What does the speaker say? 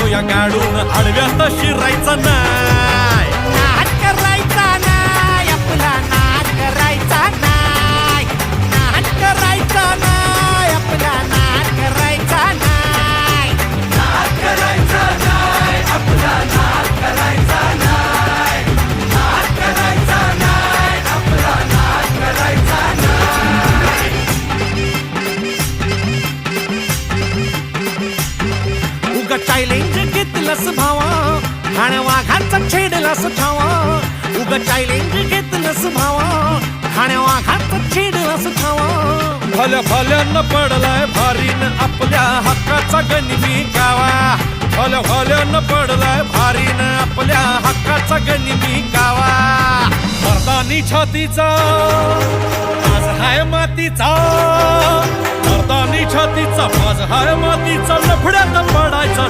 घेऊया गाडून आडव्यात शिरायचा नाही. नाद करायचा नाही आपला, नाद करायचा नाही, नाद करायचा नाही आपला, नाद करायचा नाही, नाद करायचा नाही आपला, नाद करायचा नाही, नाद करायचा नाही आपला, नाद करायचा नाही. उगा चॅलेंज घेतलंस भावा, ठाण्या वाघाचा छेडलास ठावा. उगा चॅलेंज घेतलंस भावा, ठाण्या वाघाचा छेडलास ठावा. भल्या भल्यानं पडलाय भारीन आपल्या हक्काचा गनिमी गावा. भल्या भल्यानं पडलाय भारीन आपल्या हक्काचा गनिमी गावा. मर्दानी छातीचा आज हाय मातीचा, मर्दानी छातीचा आज हाय मातीचा, लफड्यात पडायचा